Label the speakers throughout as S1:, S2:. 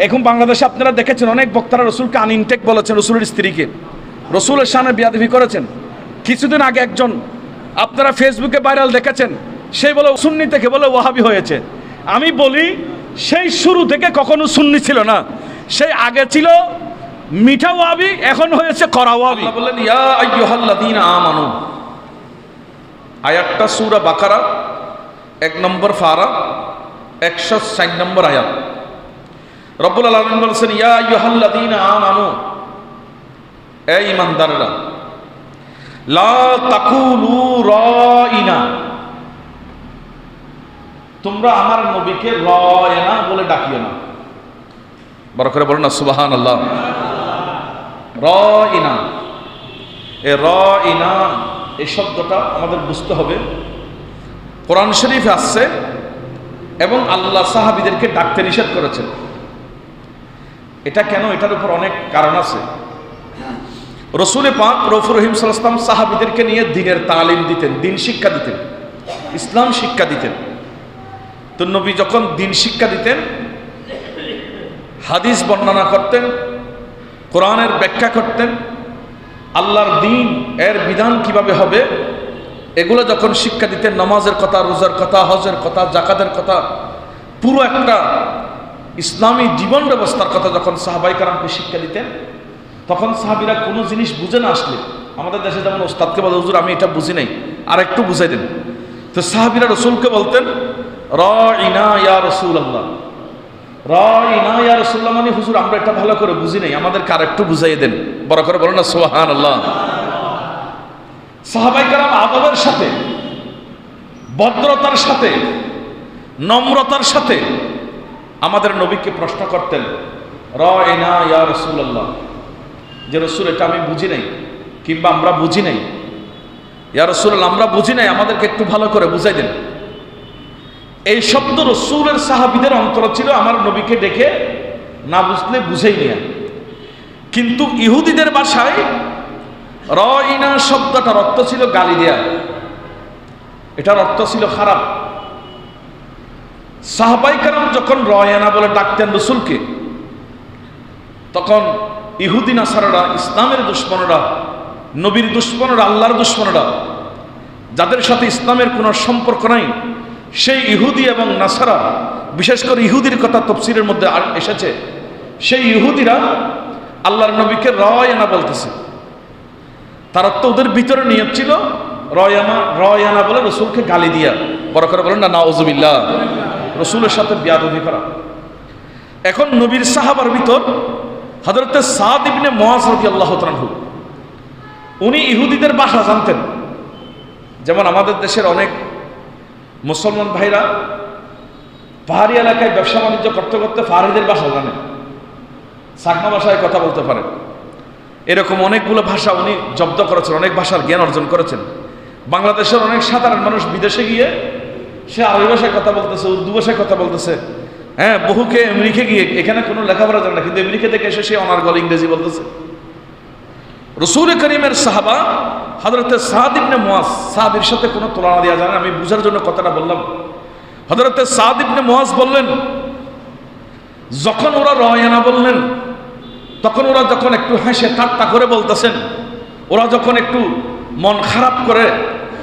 S1: এখন বাংলাদেশে আপনারা দেখেছেন অনেক বক্তারা রসুলকে আনইনটেক বলেছেন, রসুলের স্ত্রীকে রসুলের সামনে বেয়াদবি করেছেন। কিছুদিন আগে একজন আপনারা ফেসবুকে ভাইরাল দেখেছেন, সেই বলে সুন্নি থেকে বলে ওয়াহাবি হয়েছে। আমি বলি সেই শুরু থেকে কখনো সুন্নি ছিল না, সেই আগে ছিল মিঠা ওয়াহাবি, এখন হয়েছে কড়া ওয়াহাবি। আল্লাহ বললেন ইয়া আইয়ুহাল্লাযীনা আমানু, আয়াতটা সূরা বাকারা 1 নম্বর পারা 160 নম্বর আয়াত। রব্বুল আলামিন বলেছেন ইয়া আইয়ুহাল্লাযীনা আমানু, এই ঈমানদাররা, লা তাকুলু রাইনা, তোমরা আমার নবীকে রায়না বলে ডাকিও না। বড় করে বলুন না সুবহানাল্লাহ। রাইনা, এই রাইনা এই শব্দটা আমাদের বুঝতে হবে, কোরআন শরীফে আসছে এবং আল্লাহ সাহাবীদেরকে ডাকতে নিষেধ করেছেন। এটা কেন? এটার উপর অনেক কারণ আছে। রসুল পাক রউফুর রহিম সাল্লাল্লাহু আলাইহি ওয়াসাল্লাম সাহাবীদেরকে নিয়ে দ্বীনের তালিম দিতেন, দ্বীন শিক্ষা দিতেন, ইসলাম শিক্ষা দিতেন। তো নবী যখন দ্বীন শিক্ষা দিতেন, হাদিস বর্ণনা করতেন, কোরআনের ব্যাখ্যা করতেন, আল্লাহর দ্বীন এর বিধান কিভাবে হবে এগুলো যখন শিক্ষা দিতেন, নামাজের কথা, রোজার কথা, হজের কথা, যাকাতের কথা, পুরো একটা ইসলামী জীবন ব্যবস্থার কথা যখন সাহাবায়ে কেরামকে শিক্ষা দিতেন, তখন সাহাবীরা কোনো জিনিস বুঝে না আসলে, আমাদের দেশে যেমন ওস্তাদকে বলে হুজুর আমি এটা বুঝি নাই, আর একটু বুঝাই দেন, তো সাহাবীরা রসুলকে বলতেন রাইনা ইয়া রাসূলুল্লাহ, রাইনা ইয়া রাসূলুল্লাহ, মানে হুজুর আমরা এটা ভালো করে বুঝি নাই, আমাদেরকে আর একটু বুঝাইয়ে দেন। বড় করে বলেন না সুবহানাল্লাহ। সাহাবায়ে কেরাম আদবের সাথে, ভদ্রতার সাথে, নম্রতার সাথে আমাদের নবীকে প্রশ্ন করতেন রাইনা ইয়া রাসূলুল্লাহ, যে রসুল এটা আমি বুঝি নাই, কিংবা আমরা বুঝি নাই, ইয়া রাসূলুল্লাহ আমরা বুঝি নাই, আমাদেরকে একটু ভালো করে বুঝাই দেন। এই শব্দ রসুলের সাহাবীদের অন্তর ছিল আমার নবীকে ডেকে না বুঝলে বুঝেই নিয়ে। কিন্তু ইহুদিদের ভাষায় রাইনা শব্দটার অর্থ ছিল গালি দেয়া, এটার অর্থ ছিল খারাপ। সাহাবায়ে কেরাম যখন রায়না বলে ডাকতেন রসুলকে, তখন ইহুদি নাসারারা, ইসলামের দুশ্মনরা, নবীর দুশ্মনরা, আল্লাহর দুশ্মনরা, যাদের সাথে ইসলামের কোনো সম্পর্ক নাই, সেই ইহুদি এবং নাসারা, বিশেষ করে ইহুদির কথা তাফসীরের মধ্যে এসেছে, সেই ইহুদিরা আল্লাহর নবীকে রায়না বলতেছে। তার অর্থ ওদের ভিতরে নিয়ত ছিল রায়না বলে রসুলকে গালি দিয়া, বড় করে বলেন না নাউজুবিল্লাহ, রসুলের সাথে বেয়াদবি করা। এখন নবীর সাহাবার ভিতর হযরত সাদ ইবনে মুআয রাদিয়াল্লাহু তাআলা আনহু, উনি ইহুদিদের ভাষা জানতেন। যেমন আমাদের দেশের অনেক মুসলমান ভাইরা পাহাড়ি এলাকায় ব্যবসা বাণিজ্য করতে করতে পাহাড়িদের ভাষা জানেন, সাকমা ভাষায় কথা বলতে পারেন। এরকম অনেকগুলো ভাষা উনি জব্দ করেছেন, অনেক ভাষার জ্ঞান অর্জন করেছেন। বাংলাদেশের অনেক সাধারণ মানুষ বিদেশে গিয়ে সে আরবি ভাষায় কথা বলতেছে, উর্দু ভাষায় কথা বলতেছে, হ্যাঁ, বহুকে আমেরিকা গিয়ে এখানে কোনো লেখাপড়া জানে না, কিন্তু আমেরিকা থেকে এসে সে অনার্গল ইংরেজি বলতেছে। রসূল করিমের সাহাবা হযরত সাদ ইবনে মুআয, সাহাবীর সাথে কোনো তুলনা দেওয়া যায় না, আমি বুঝার জন্য কথাটা বললাম। হযরত সাদ ইবনে মুআয বললেন, যখন ওরা রায়না বললেন, তখন ওরা যখন একটু হেসে ঠাট্টা করে বলতেছেন, ওরা যখন একটু মন খারাপ করে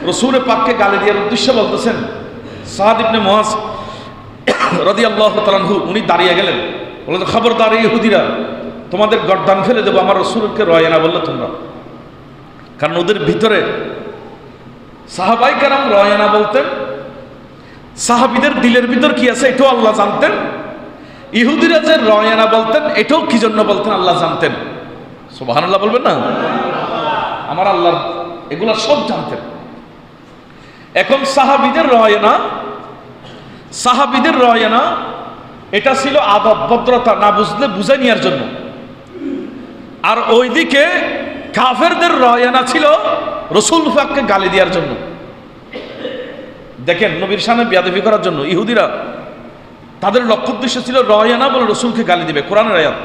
S1: রসূল পাককে গালি দেওয়ার উদ্দেশ্যে বলতেছেন, সাদ ইবনে মুআয রাদিয়াল্লাহু তাআলা আনহু উনি দাঁড়িয়ে গেলেন, বললেন খবরদার ইহুদিরা, তোমাদের গর্দান ফেলে দেবো আমার রসূলকে রায়না বললে তোমরা। কারণ ওদের ভিতরে সাহাবায়ে কেরাম রায়না বলতেন, সাহাবীদের দিলের ভিতর কি আছে এটাও আল্লাহ জানতেন। ইহুদিরা যে রায়না বলতেন এটাও কি জন্য বলতেন আল্লাহ জানতেন। সুবহানাল্লাহ বলবেন না? আমার আল্লাহ এগুলা সব জানতেন। এখন সাহাবীদের রায়না এটা ছিল আদব, ভদ্রতা, না বুঝলে বুঝে নেওয়ার জন্য। আর ওইদিকে কাফেরদের রায়না ছিল রসুল পাককে গালি দেওয়ার জন্য। দেখেন, নবীর সামনে বেয়াদবি করার জন্য ইহুদিরা, তাদের লক্ষ্য উদ্দেশ্য ছিল রায়না বলে রসুলকে গালি দিবে। কোরআনের আয়াত,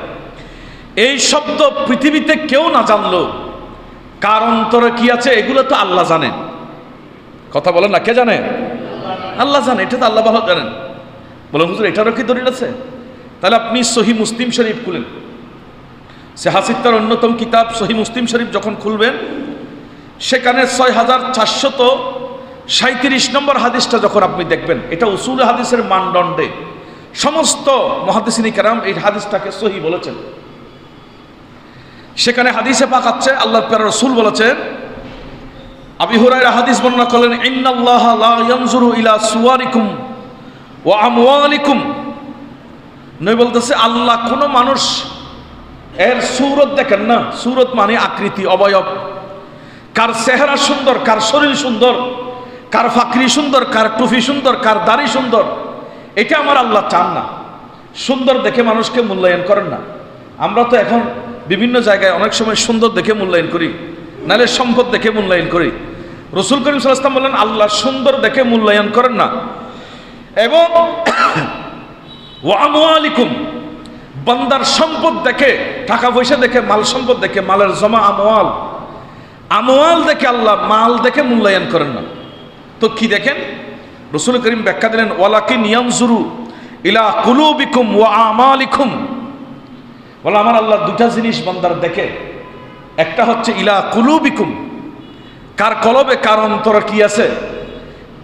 S1: এই শব্দ পৃথিবীতে কেউ না জানলো, কার অন্তরে কি আছে এগুলো তো আল্লাহ জানেন। কথা বলেন না, কে জানে? আল্লাহ জানে, এটা তো আল্লাহ ভালো জানেন। বলেন হুজুর এটারও কি দলিল আছে? তাহলে আপনি সহি মুসলিম শরীফ খুলেন, সিত্তার অন্যতম কিতাব সহি মুসলিম শরীফ যখন খুলবেন, সেখানে ৬,৪৩৭ নম্বর হাদিসটা যখন আপনি দেখবেন, এটা উসুল হাদিসের মানদণ্ডে সমস্ত মুহাদ্দিসিন কেরাম এই হাদিসটাকে সহি বলেছেন। সেখানে হাদিসে পাক আছে, আল্লাহর প্যারা রাসূল বলেছেন, আবু হুরায়রা হাদিস বর্ণনা করলেন, ইন্নাল্লাহা লা ইয়ানজুরু ইলা সুওয়ারিকুম ওয়া আমওয়ালিকুম। নবী বলতেছে, আল্লাহ কোনো মানুষ এর সূরত দেখেন না। সূরত মানে আকৃতি, অবয়ব। কার চেহারা সুন্দর, কার শরীর সুন্দর, কার ফাকরি সুন্দর, কার টুপি সুন্দর, কার দাড়ি সুন্দর, এটা আমার আল্লাহ চান না। সুন্দর দেখে মানুষকে মূল্যায়ন করেন না। আমরা তো এখন বিভিন্ন জায়গায় অনেক সময় সুন্দর দেখে মূল্যায়ন করি, নাহলে সম্পদ দেখে মূল্যায়ন করি। রাসূল করিম সাল্লাল্লাহু আলাইহি ওয়াসাল্লাম বলেন, আল্লাহ সুন্দর দেখে মূল্যায়ন করেন না। এবং ওয়া আমওয়ালিকুম, বান্দার সম্পদ দেখে, টাকা পয়সা দেখে, মাল সম্পদ দেখে, মালের জমা আমওয়াল, আমওয়াল দেখে আল্লাহ মাল দেখে মূল্যায়ন করেন না। তো কি দেখেন? রাসূল করিম ব্যাখ্যা দিলেন, ওয়ালাকিন ইয়ানজুরু ইলা কুলুবিকুম ওয়া আমালিকুম। বলে আমার আল্লাহ দুটা জিনিস বান্দার দেখে। একটা হচ্ছে ইলা কুলুবিকুম, কার কলবে, কার অন্তরে কি আছে,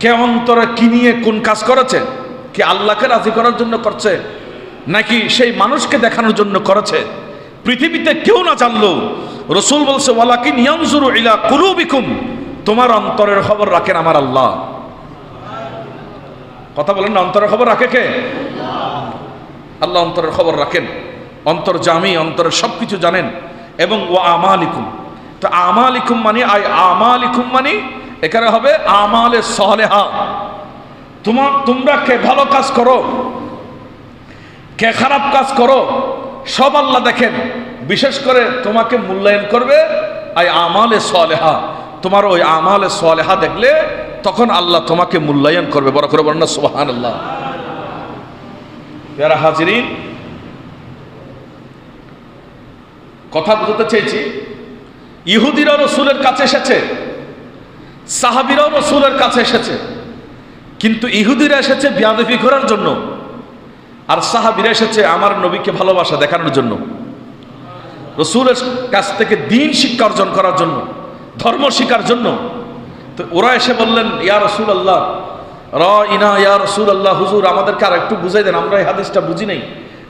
S1: কে অন্তরে কি নিয়ে কোন কাজ করেছে, কি আল্লাহকে রাজি করার জন্য করছে, নাকি সেই মানুষকে দেখানোর জন্য করেছে। পৃথিবীতে কেউ না জানলো, রাসূল বলছে, ওয়ালাকিন ইয়ানজুরু ইলা কুলুবিকুম, তোমার অন্তরের খবর রাখেন আমার আল্লাহ। কথা বলেন না, অন্তরের খবর রাখে কে? আল্লাহ অন্তরের খবর রাখেন, অন্তর জামি, অন্তরের সবকিছু জানেন। এবং ওয়া আমালিকুম, তো আমালিকুম মানে আমালিকুম মানে এখানে হবে আমালে সালেহা। তোমরা কে ভালো কাজ করো, কে খারাপ কাজ করো, সব আল্লাহ দেখেন। বিশেষ করে তোমাকে মূল্যায়ন করবে আই আমালে সালেহা। তোমার ওই আমালে সালেহা দেখলে তখন আল্লাহ তোমাকে মূল্যায়ন করবে। বড় করে বলেন না সুবহানাল্লাহ। প্যারা হাজিরিন, কথা বুঝতে চেয়েছি, ইহুদিরাও রাসূলের কাছে এসেছে, সাহাবীরাও রাসূলের কাছে এসেছে, কিন্তু ইহুদিরা এসেছে বেয়াদবি করার জন্য, আর সাহাবীরা এসেছে আমার নবীকে ভালোবাসা দেখানোর জন্য, রাসূলের কাছ থেকে দ্বীন শিক্ষা অর্জন করার জন্য, ধর্ম শিক্ষার জন্য। তো ওরা এসে বললেন, ইয়া রাসূলুল্লাহ, রাইনা ইয়া রাসূলুল্লাহ, হুজুর আমাদেরকে আর একটু বুঝাই দেন, আমরা এই হাদিসটা বুঝি নাই,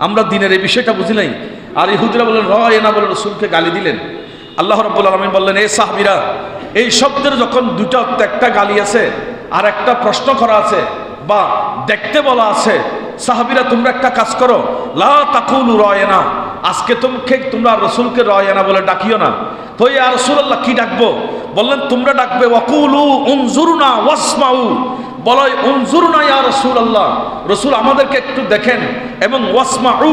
S1: আমরা দ্বীনের এই বিষয়টা বুঝি নাই। আর ইহুদিরা বললেন রাইনা, বলে রাসূলকে গালি দিলেন। আল্লাহ রাব্বুল আলামিন বললেন, এই সাহাবীরা, এই শব্দের যখন দুটো, একটা গালি আছে আর একটা প্রশ্ন করা আছে বা দেখতে বলা আছে, সাহাবীরা তোমরা একটা কাজ করো, লা তাকুলু রায়না, আজকে তোমরা রাসূলকে রায়না বলে ডাকিও না। তো ইয়া রাসূলুল্লাহ কি ডাকবো? বললেন তোমরা ডাকবে ওয়াকুলু উনজুরনা ওয়াসমাউ, বলো উনজুরনা ইয়া রাসূলুল্লাহ, রাসূল আমাদেরকে একটু দেখেন, এবং ওয়াসমাউ,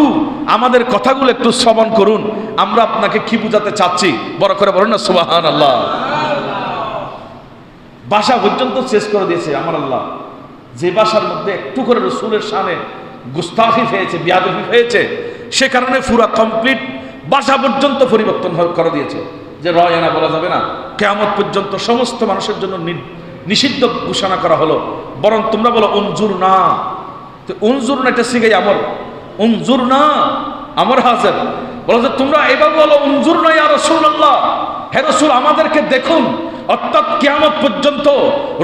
S1: আমাদের কথাগুলো একটু শ্রবণ করুন, আমরা আপনাকে কি বুঝাতে চাচ্ছি। বড় করে বলুন না সুবহানাল্লাহ। ভাষা পর্যন্ত শেষ করে দিয়েছে আমার আল্লাহ। যে ভাষার মধ্যে একটু করে রাসূলের শানে গুস্তাখি হয়েছে, বেয়াদবি হয়েছে, সে কারণে পুরা কমপ্লিট ভাষা পর্যন্ত পরিবর্তন করে দিয়েছে, যে রায়না বলা যাবে না, কিয়ামত পর্যন্ত সমস্ত মানুষের জন্য নিষিদ্ধ ঘোষণা করা হলো। বরং তোমরা বলো উনজুরনা। তো উনজুরনা এটা শিখাই আমর, উনজুরনা আমর হাজির, বলো যে তোমরা এভাবে বলো উনজুরনা ইয়া রাসূলুল্লাহ, হে রাসূল আমাদেরকে দেখুন। অর্থাৎ কিয়ামত পর্যন্ত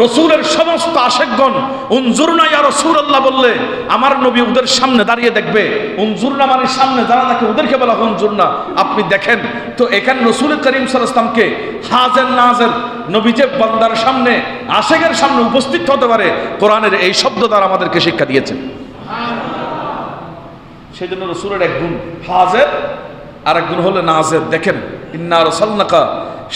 S1: রাসূলের সমস্ত আশিকগণ উনজুরনা ইয়া রাসূলুল্লাহ বললে আমার নবী ওদের সামনে দাঁড়িয়ে দেখবে। উনজুরনা মানে সামনে যারা দেখে ওদেরকে বলা হয় উনজুরনা, আপনি দেখেন। তো এখানে রাসূল করিম সাল্লাল্লাহু আলাইহি ওয়াসাল্লামকে হাজির নাজির, নবী যে বান্দার সামনে, আশিকের সামনে উপস্থিত হতে পারে, কোরআনের এই শব্দ দ্বারা আমাদেরকে শিক্ষা দিয়েছে। সেই জন্য রাসূলের এক গুণ হাজির, আর এক গুণ হলো নাজির। দেখেন, ইন্না আরসালনাকা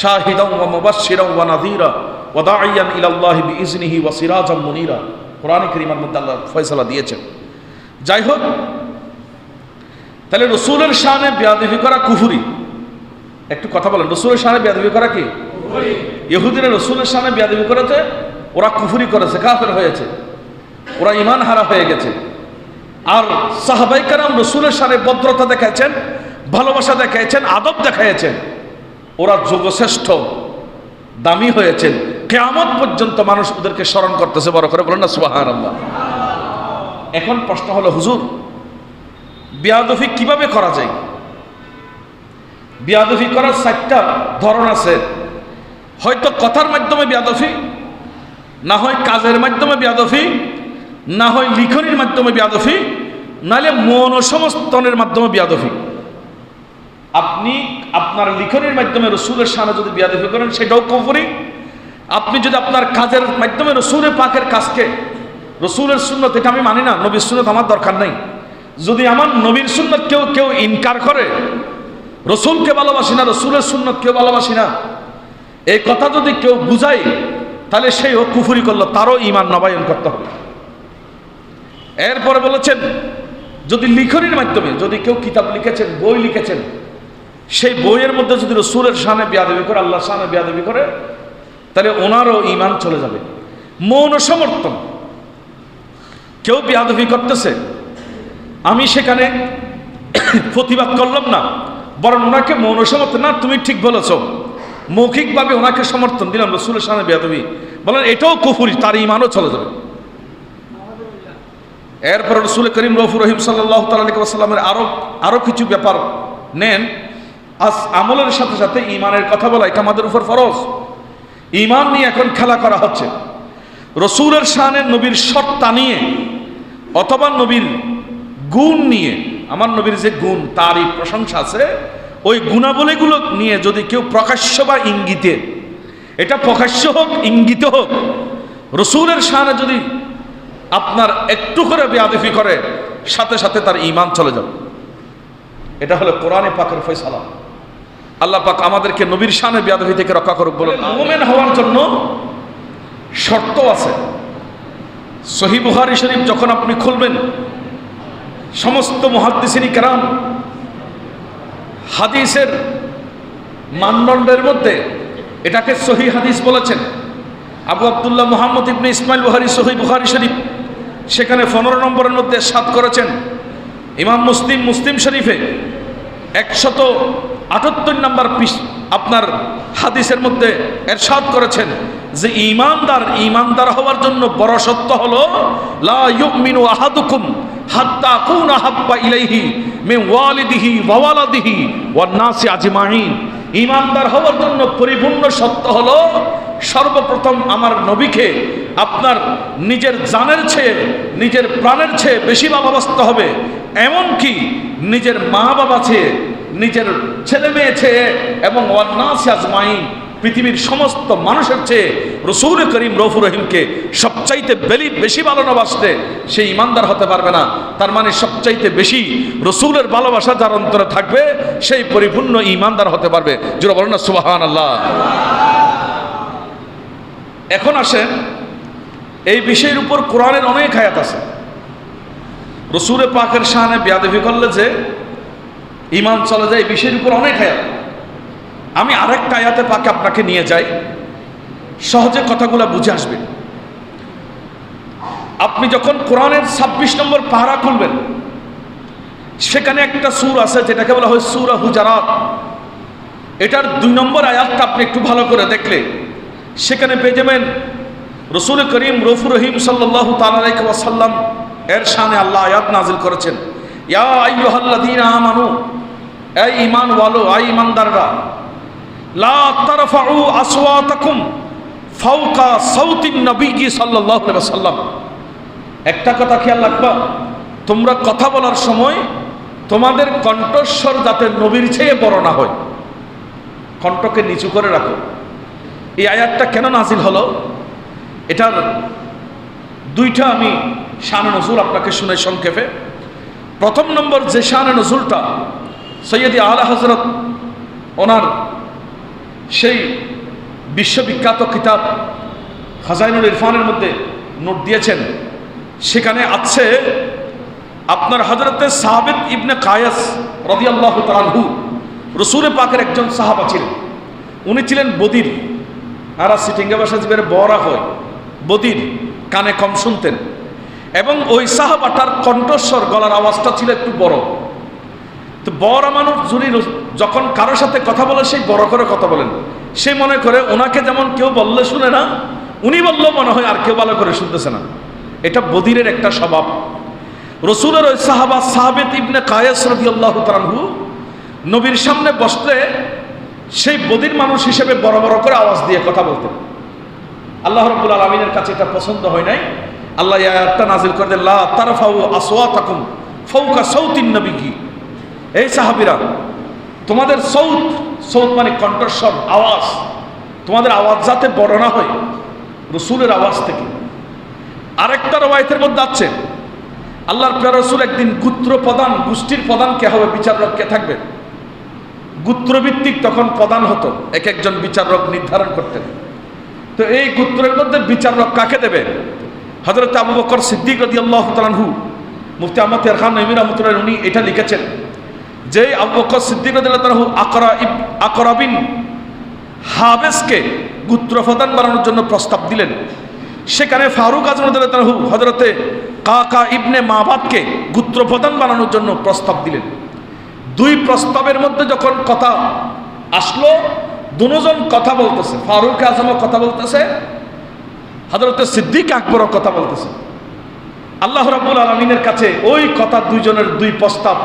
S1: শাহিদান ওয়া মুবাশশিরান ওয়া নাযীরা ওয়া দাঈয়ান ইলাল্লাহি বিইজনিহি ওয়া সিরাজাম মুনীরা, কোরআনে কারীমের মধ্যে আল্লাহ ফয়সালা দিয়েছেন। যাই হোক, তাহলে রাসূলের শানে বেয়াদবি করা কুফরি। একটু কথা বলেন, রাসূলের শানে বেয়াদবি করা কি কুফরি? ইহুদিরা রাসূলের শানে বেয়াদবি করেছে, ওরা কুফরি করেছে, কাফের হয়েছে, ওরা ঈমান হারা হয়ে গেছে। আর সাহাবায়ে কেরাম রাসূলের শানে ভদ্রতা দেখাইছেন, ভালোবাসা দেখাইছেন, আদব দেখাইছেন, ওরা যোগশ্রেষ্ঠ দামি হয়েছেন। কিয়ামত পর্যন্ত মানুষ ওদেরকে স্মরণ করতেছে। বড় করে বলেন না সুবহানাল্লাহ। এখন প্রশ্ন হলো, হুজুর বেয়াদবি কিভাবে করা যায়? বেয়াদবি করার 4টা ধরন আছে। হয়তো কথার মাধ্যমে বেয়াদবি, না হয় কাজের মাধ্যমে বেয়াদবি, না হয় লিখনির মাধ্যমে বেয়াদবি, নাহলে মনসমস্তনের মাধ্যমে বেয়াদবি। আপনি আপনার লিখনির মাধ্যমে রসুলের সামনে যদি বেয়াদবি করেন সেটাও কুফরি। আপনি যদি আপনার কাজের মাধ্যমে রসুলের পাকের কাজকে, রসুলের সুন্নত এটা আমি মানি না, নবীর সুন্নত আমার দরকার নেই, যদি আমার নবীর সুন্নত কেউ ইনকার করে, রসুলকে ভালোবাসি না, রসুলের সুন্নত কেউ ভালোবাসি না, এই কথা যদি কেউ বুঝায়, তাহলে সেই ও কুফরি করলো, তারও ঈমান নবায়ন করতে হবে। এরপরে বলেছেন যদি লিখনির মাধ্যমে, যদি কেউ কিতাব লিখেছেন, বই লিখেছেন, সেই বইয়ের মধ্যে যদি রসুলের সামনে বেয়াদবি করে, আল্লাহর সামনে বেয়াদবি করে, তাহলে ওনারও ঈমান চলে যাবে। মৌন সমর্থন, কেউ বেয়াদবি করতেছে, আমি সেখানে প্রতিবাদ করলাম না, বরং ওনাকে মৌন সমর্থন, না তুমি ঠিক বলেছ, মৌখিকভাবে ওনাকে সমর্থন দিলাম, রসুলের সামনে বেয়াদবি, বলেন এটাও কুফরি, তার ঈমানও চলে যাবে। এরপর রসুল করিম রউফুর রহিম সাল্লাল্লাহু তাআলা আলাইহি ওয়াসাল্লামের আরো কিছু ব্যাপার নেন। আজ আমলের সাথে সাথে ঈমানের কথা বলা এটা আমাদের উপর ফরজ। ঈমান নিয়ে এখন খেলা করা হচ্ছে। রসুলের শানে, নবীর সত্তা নিয়ে অথবা নবীর গুণ নিয়ে, আমার নবীর যে গুণ, তারই প্রশংসা আছে, ওই গুণাবলীগুলো নিয়ে যদি কেউ প্রকাশ্য বা ইঙ্গিতে, এটা প্রকাশ্য হোক ইঙ্গিত হোক, রসুলের শানে যদি আপনার একটু করে বেয়াদবি করে, সাথে সাথে তার ঈমান চলে যাবে। এটা হলো কোরআনে পাকের ফয়সালা। আল্লাহ পাক আমাদেরকে নবীর শানে বেয়াদবি থেকে রক্ষা করুক। বলেন মুমিন হওয়ার জন্য শর্ত আছে। সহিহ বুখারী শরীফ যখন আপনি খুলবেন, সমস্ত মুহাদ্দিসিন কেরাম হাদিসের মানদণ্ডের মধ্যে এটাকে সহিহ হাদিস বলেছেন। আবু আব্দুল্লাহ মুহাম্মদ ইবনে ইসমাইল বুখারী সহিহ বুখারী শরীফ, সেখানে 15 নম্বরের মধ্যে 7 করেছেন। ইমাম মুসলিম শরীফে 178 নম্বর আপনার হাদিসের মধ্যে এরশাদ করেছেন যে ঈমানদার হওয়ার জন্য বড় সত্য হলো লা ইউমিনু আহাদুকুম হাত্তা আকুনা হাব্বা ইলাইহি মিন ওয়ালিদিহি ওয়া ওয়ালাদিহি ওয়ান নাসি আজমাইন। ঈমানদার হওয়ার জন্য পরিপূর্ণ সত্য হলো সর্বপ্রথম আমার নবীকে আপনার নিজের জানের চেয়ে, নিজের প্রাণের চেয়ে বেশি ভালোবাসতে হবে, এমনকি নিজের মা বাবা চেয়ে, নিজের ছেলে মেয়ে চেয়ে, এবং ওয়ান নাসি আজমাইন, পৃথিবীর সমস্ত মানুষের চেয়ে রসুল করিম রউফুর রহিমকে সবচাইতে বেশি ভালোবাসতে সেই ঈমানদার হতে পারবে না। তার মানে সবচাইতে বেশি রসুলের ভালোবাসা যার অন্তরে থাকবে সেই পরিপূর্ণ ঈমানদার হতে পারবে। জোরে বলেন না সুবহানাল্লাহ। এখন আসেন, এই বিষয়ের উপর কোরআনের অনেক আয়াত আছে। রসুল পাকের শানে বেয়াদবি করলে যে ঈমান চলে যায়, এই বিষয়ের উপর অনেক আয়াত। আমি আরেকটা আয়াতে পাকে আপনাকে নিয়ে যাই, সহজে কথাগুলো বুঝে আসবে। আপনি যখন কোরআনের 26 নম্বর পারা খুলবেন, সেখানে একটা সূরা আছে যেটাকে বলা হয় সূরা হুজুরাত। এটার 2 নম্বর আয়াতটা আপনি একটু ভালো করে দেখলে সেখানে পেয়ে যাবেন রসুল করিম রউফুর রহিম সাল্লাল্লাহু তাআলা আলাইহি ওয়াসাল্লাম এর শানে আল্লাহ আয়াত নাজিল করেছেন, ইয়া আইয়ুহাল্লাযীনা আমানু, এই ঈমান ওয়ালো, এই ঈমানদাররা, লা তারফাউ আসওয়াতাকুম ফাওকা সাউতিন নবী সাল্লাল্লাহু আলাইহি ওয়াসাল্লাম। একটা কথা খেয়াল রাখবা, তোমরা কথা বলার সময় তোমাদের কণ্ঠস্বর যাতে নবীর চেয়ে বড় না হয়, কণ্ঠকে নিচু করে রাখো। এই আয়াতটা কেন নাজিল হলো, এটার 2টা আমি শানে নজুল আপনাকে শুনে সংক্ষেপে। প্রথম নম্বর যে শানে নজুলটা সৈয়দি আলা হযরত ওনার সেই বিশ্ববিখ্যাত কিতাব খাজাইনুল ইরফানের মধ্যে নোট দিয়েছেন, সেখানে আছে আপনার হযরতে সাবিত ইবনে কায়েস রাদিয়াল্লাহু তাআলা আনহু, রসুল পাকের একজন সাহাবা ছিলেন। উনি ছিলেন বদির, আর সিটিঙ্গা ভাষা যেভাবে বড়া হয়, বদির, কানে কম শুনতেন, এবং ওই সাহাবাটার কণ্ঠস্বর, গলার আওয়াজটা ছিল একটু বড়। তো বড় মানুষ যদি যখন কারোর সাথে কথা বলে সেই বড় করে কথা বলেন, সে মনে করে ওনাকে যেমন কেউ বললে শুনে না, উনি বললেও মনে হয় আর কেউ ভালো করে শুনতেছে না। এটা বদিরের একটা স্বভাব। রসুলের ওই সাহাবা সাহাবেত ইবনে কায়েস রাদিয়াল্লাহু তাআলা আনহু নবীর সামনে বসলে সেই বদির মানুষ হিসেবে বড় বড় করে আওয়াজ দিয়ে কথা বলতেন। আল্লাহ রাব্বুল আলামিনের কাছে এটা পছন্দ হয় নাই। আল্লাহ এই আয়াতটা নাযিল করে দেন, লা তারফাউ আসওয়াতাকুম ফাওকা সাউতিন নবিয়্যি। এই সাহাবীরা, তোমাদের সৌত মানে কণ্ঠস্বর, আওয়াজ, তোমাদের আওয়াজ যাতে বড় না হয় রসুলের আওয়াজ থেকে। আরেকটা রওয়ায়াতের মধ্যে আছে আল্লাহর প্রিয় রাসূল একদিন গোষ্ঠীর প্রধান কে হবে, বিচারক কে থাকবে, গোত্রভিত্তিক তখন প্রধান হতো, এক একজন বিচারক নির্ধারণ করতেন। তো এই গোত্রের মধ্যে বিচারক কাকে দেবে? হযরত আবু বকর সিদ্দিক রাদিয়াল্লাহু তাআলা আনহু, মুফতি আহমদ ইয়ার খান নঈমী রাহমাতুল্লাহ উনি এটা লিখেছেন যে আবু বকর সিদ্দিক রাদিয়াল্লাহু তাআলা আকরা বিন হাবেসকে গোত্র প্রধান বানানোর জন্য প্রস্তাব দিলেন। সেখানে ফারুক আযম রাদিয়াল্লাহু তাআলা হযরতে কাকা ইবনে মাবাদকে গোত্র প্রধান বানানোর জন্য প্রস্তাব দিলেন। দুই প্রস্তাবের মধ্যে যখন কথা আসলো, দুজন কথা বলতেছে, ফারুক আযমও কথা বলতেছে, হযরতে সিদ্দিক আকবরও কথা বলতেছে। আল্লাহ রাব্বুল আলামিনের কাছে ওই কথা দুইজনের দুই প্রস্তাব,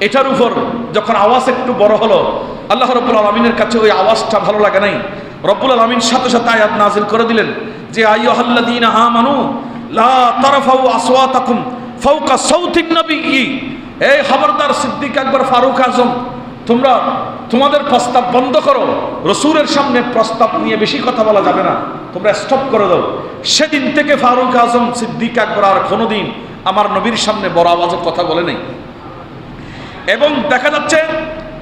S1: এটার উপর যখন আওয়াজ একটু বড় হলো, আল্লাহ রাব্বুল আলামিনের কাছে ওই আওয়াজটা ভালো লাগে নাই। রব্বুল আলামিন সাথে সাথে আয়াত নাযিল করে দিলেন যে আইয়ুহাল্লাযীনা আমানু লা তারফাউ আসওয়াতাকুম ফাওকা সাউতিন নবিয়্যি। এই খবরদার সিদ্দিক আকবর, ফারুক আযম, তোমরা তোমাদের প্রস্তাব বন্ধ করো, রসুলের সামনে প্রস্তাব নিয়ে বেশি কথা বলা যাবে না, তোমরা স্টপ করে দাও। সেদিন থেকে ফারুক আযম, সিদ্দিক আকবর আর কোনোদিন আমার নবীর সামনে বড় আওয়াজে কথা বলে নাই। এবং দেখা যাচ্ছে,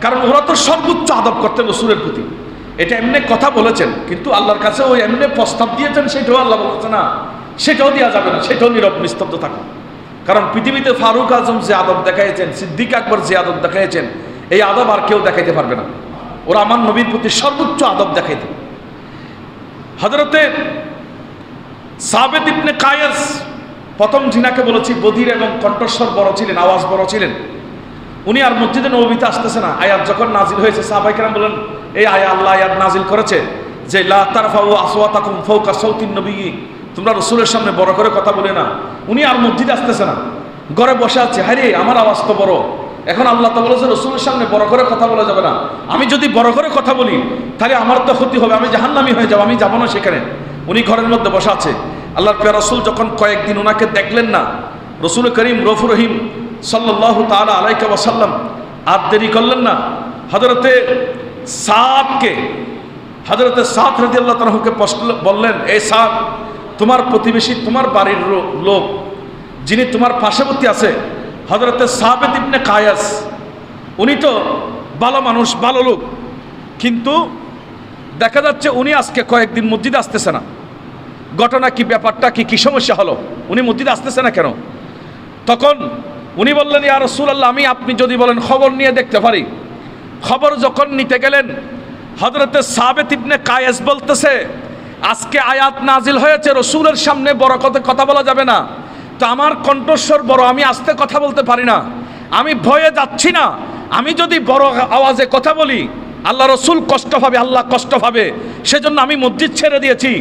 S1: কারণ ওরা তো সর্বোচ্চ আদব করতেন রসুলের প্রতি, এটা এমনি কথা বলেছেন, কিন্তু আল্লাহর কাছে ওই এমনি প্রস্তাব দিয়েছেন, সেটাও আল্লাহ বলছে না, সেটাও দেওয়া যাবে না, সেটাও নীরব নিস্তব্ধ থাকো। কারণ পৃথিবীতে ফারুক আযম যে আদব দেখাইছেন, সিদ্দিক আকবর যে আদব দেখাইছেন, এই আদব আর কেউ দেখাইতে পারবে না। ওরা আমার নবীর প্রতি সর্বোচ্চ আদব দেখাইতেন। হযরতে সাবেত ইবনে কায়েস, প্রথম জিনাকে বলেছি, বধির এবং কণ্ঠস্বর বড় ছিলেন, আওয়াজ বড় ছিলেন। উনি আর মসজিদে নববীতে আসতেছে না। আয়াত যখন নাজিল হয়েছে, সাহাবায়ে কেরাম বলেন, এই আল্লাহ আয়াত নাজিল করেছে যে লা তারফাউ আসওয়াতাকুম ফাওকা সাউতিন নবিয়্যি, তোমরা রসুলের সামনে বড় করে কথা বলে না। উনি আর মসজিদে আসতেছে না, ঘরে বসে আছে। হায়রে, আমার আওয়াজ তো বড়, এখন আল্লাহ তো বলেছে রসুলের সামনে বড় করে কথা বলা যাবে না, আমি যদি বড় করে কথা বলি তাহলে আমার তো ক্ষতি হবে, আমি জাহান্নামী হয়ে যাব, আমি যাব না সেখানে। উনি ঘরের মধ্যে বসে আছে। আল্লাহর প্রিয় রাসূল যখন কয়েকদিন ওনাকে দেখলেন না, রসুল করিম রউফুর রহিম সাল্লাল্লাহু তাআলা আলাইহি ওয়াসাল্লাম আর দেরি করলেন না, হযরতে সাদ রাদিয়াল্লাহু তাআলাকে বললেন, এই সাদ, তোমার প্রতিবেশী, তোমার বাড়ির লোক যিনি তোমার পার্শ্ববর্তী আছে, হযরতে সাবেত ইবনে কায়েস, উনি তো ভালো মানুষ, ভালো লোক, কিন্তু দেখা যাচ্ছে উনি আজকে কয়েকদিন মসজিদে আসতেছে না। ঘটনা কি, ব্যাপারটা কি, কি সমস্যা হলো, উনি মসজিদে আসতেছে না কেন? তখন উনি বললেন, ইয়া রাসূলুল্লাহ, আমি আপনি যদি বলেন খবর নিয়ে দেখতে পারি। খবর যখন নিতে গেলেন, হযরতে সাবেত ইবনে কায়েস বলতেছে, আজকে আয়াত নাজিল হয়েছে রসুলের সামনে বড় কথা বলা যাবে না, তো আমার কণ্ঠস্বর বড়, আমি আস্তে কথা বলতে পারি না, আমি ভয়ে যাচ্ছি না, আমি যদি বড় আওয়াজে কথা বলি আল্লাহ রসুল কষ্ট পাবে, আল্লাহ কষ্ট পাবে, সেজন্য আমি মসজিদ ছেড়ে দিয়েছি।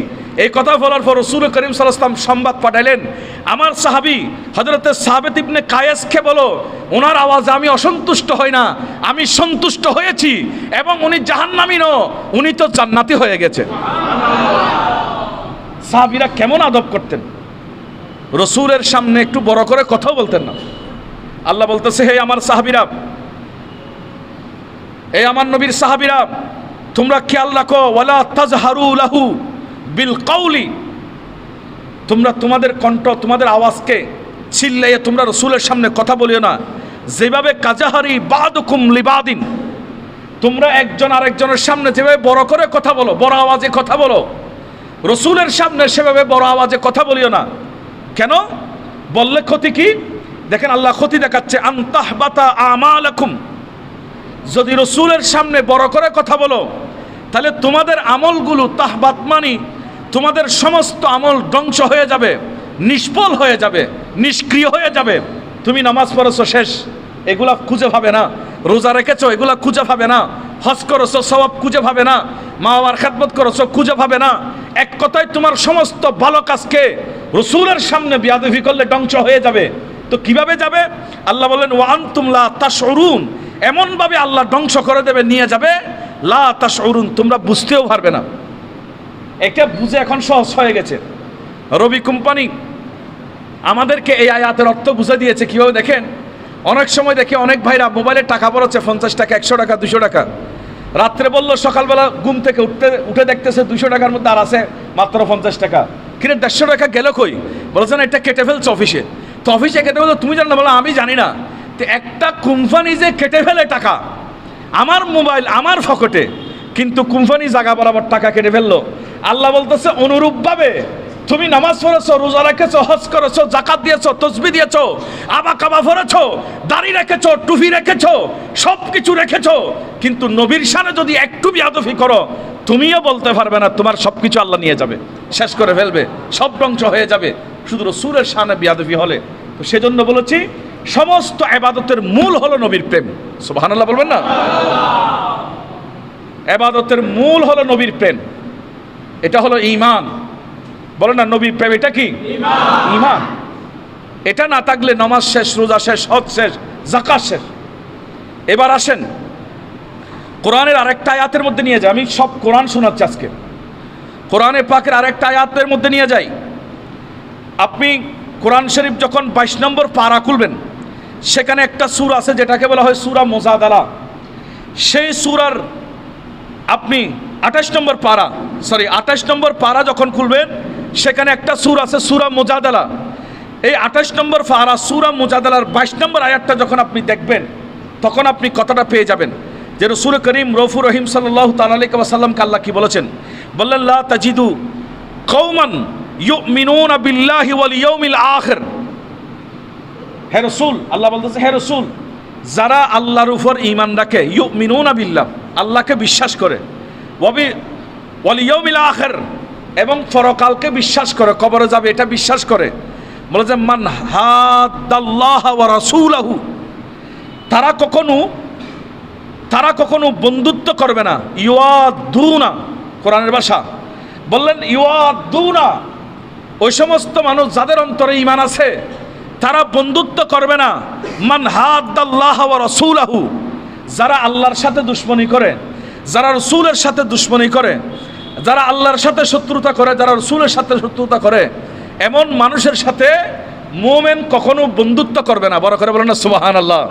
S1: এই কথা বলার পর রসুল করিম সাল্লাল্লাহু আলাইহি ওয়াসাল্লাম সংবাদ পাঠাইলেন, আমার সাহাবী হযরতে সাবেত ইবনে কায়েসকে বলো, ওনার আওয়াজে আমি অসন্তুষ্ট হই না, আমি সন্তুষ্ট হয়েছি, এবং উনি জাহান্নামী নয়, উনি তো জান্নাতি হয়ে গেছে। সাহাবীরা কেমন আদব করতেন, রসুলের সামনে একটু বড় করে কথাও বলতেন না। আল্লাহ বলতেছে, হে আমার সাহাবীরা, এই আমার নবীর সাহাবীরা, তোমরা খেয়াল রাখো, ওয়ালা তাজহারু লাহু বিল কাউলি, তোমরা তোমাদের কণ্ঠ, তোমাদের আওয়াজকে চিল্লাইয়ে তোমরা রসুলের সামনে কথা বলিও না। যেভাবে কাজাহারি বাদুকুম লিবাদিন, তোমরা একজন আরেকজনের সামনে যেভাবে বড় করে কথা বলো, বড় আওয়াজে কথা বলো, রসুলের সামনে সেভাবে বড় আওয়াজে কথা বলিও না। কেন বললে ক্ষতি কি? দেখেন আল্লাহ ক্ষতি দেখাচ্ছে, আনতাহবাতা আমালাকুম, যদি রসুলের সামনে বড় করে কথা বলো তাহলে তোমাদের আমলগুলো, তাহবাত মানি তোমাদের সমস্ত আমল ধ্বংস হয়ে যাবে, নিষ্ফল হয়ে যাবে, নিষ্ক্রিয় হয়ে যাবে। তুমি নামাজ পড়েছো শেষ, এগুলা খুঁজে পাবে না, রোজা রেখেছো এগুলা খুঁজে পাবে না, হজ করেছো সওয়াব খুঁজে পাবে না, মা বাবার খেদমত করেছো খুঁজে পাবে না। এক কথায় তোমার সমস্ত ভালো কাজকে রসুলের সামনে বেয়াদবি করলে ধ্বংস হয়ে যাবে। তো কিভাবে যাবে? আল্লাহ বললেন ওয়া আনতুম লা তাশউরুন, এমনভাবে আল্লাহ ধ্বংস করে দেবে, নিয়ে যাবে, লা তাশউরুন, তোমরা বুঝতেও পারবে না। এটা বুঝে এখন সহজ হয়ে গেছে। রবি কোম্পানি আমাদেরকে এই আয়াতের অর্থ বুঝে দিয়েছে। কীভাবে দেখেন, অনেক সময় দেখে অনেক ভাইরা মোবাইলে টাকা পড়াচ্ছে 50 টাকা, 100 টাকা, 200 টাকা। রাত্রে বললো, সকালবেলা ঘুম থেকে উঠে দেখতেছে 200 টাকার মধ্যে আর আছে মাত্র 50 টাকা। কিনে 150 টাকা গেল কই? বলেছেন এটা কেটে ফেলছে অফিসে। তো অফিসে কেটে ফেলতো, তুমি জানো না? বলো আমি জানি না। তো একটা কোম্পানি যে কেটে ফেলে টাকা আমার মোবাইল আমার পকেটে, কিন্তু কোম্পানি জায়গা বরাবর টাকা কেটে ফেললো। আল্লাহ বলতেছে অনুরূপভাবে তুমি নামাজ পড়েছো, রোজা রেখেছো, হজ করেছো, জাকাত দিয়েছো, তসবিহ দিয়েছো, আবা কাবা পড়েছো, দাড়ি রেখেছো, টুপি রেখেছো, সব কিছু রেখেছো, কিন্তু নবীর শানে যদি একটু বিয়াদফি করো, তুমিও বলতে পারবে না, তোমার সব কিছু আল্লাহ নিয়ে যাবে, শেষ করে ফেলবে, সব ধ্বংস হয়ে যাবে শুধু রাসূলের শানে বিয়াদফি হলে। তো সেজন্য বলেছি সমস্ত ইবাদতের মূল হলো নবীর প্রেম। সুবহানাল্লাহ বলবেন না? ইবাদতের মূল হলো নবীর প্রেম, এটা হলো ঈমান। বলেন না নবীর প্রেম এটা কি? ঈমান। এটা না থাকলে নামাজ শেষ, রোজা শেষ, হজ শেষ, যাকাত শেষ। এবার আসেন কোরআনের আরেকটা আয়াতের মধ্যে নিয়ে যাই। আমি সব কোরআন শোনাচ্ছি আজকে। কোরআনে পাকের আরেকটা আয়াতের মধ্যে নিয়ে যাই। আপনি কোরআন শরীফ যখন 22 নম্বর পারা খুলবেন, সেখানে একটা সূরা আছে যেটাকে বলা হয় সূরা মুজাদালা। সেই সূরার আপনি 28 নম্বর পারা যখন খুলবেন, সেখানে একটা সূরা আছে সূরা মুজাদালা। এই 28 নম্বর পারা সূরা মুজাদালার 22 নম্বর আয়াতটা যখন আপনি দেখবেন, তখন আপনি কথাটা পেয়ে যাবেন যে রাসূল করিম রউফুর রহিম সাল্লাল্লাহু তাআলা আলাইহি ওয়াসাল্লামকে আল্লাহ কি বলেছেন। বললেন লা তাজিদু কওমান ইউমিনুনা বিল্লাহি ওয়াল ইয়াউমিল আখির। হে রাসূল, আল্লাহ বলতেছে হে রাসূল, যারা আল্লাহর উপর ঈমান রাখে, ইউমিনুনা বিল্লাহ, আল্লাহকে বিশ্বাস করে, ওয়াল ইয়াউমিল আখির, এবং পরকালকে বিশ্বাস করে, কবরে যাবে এটা বিশ্বাস করে। বলে যে মান হাদাল্লাহ ওয়া রাসূলাহু, তারা কখনো বন্ধুত্ব করবে না। ইউয়াদুনা, কোরআনের ভাষা, বললেন ইউয়াদুনা, ওই সমস্ত মানুষ যাদের অন্তরে ঈমান আছে তারা বন্ধুত্ব করবে না। মান হাদাল্লাহ ওয়া রাসূলাহু, যারা আল্লাহর সাথে দুশমনী করে, যারা রাসূলের সাথে দুশমনী করে, যারা আল্লাহর সাথে শত্রুতা করে, যারা রাসূলের সাথে শত্রুতা করে, এমন মানুষের সাথে মুমিন কখনো বন্ধুত্ব করবে না। বড় করে বলেন না সুবহানাল্লাহ।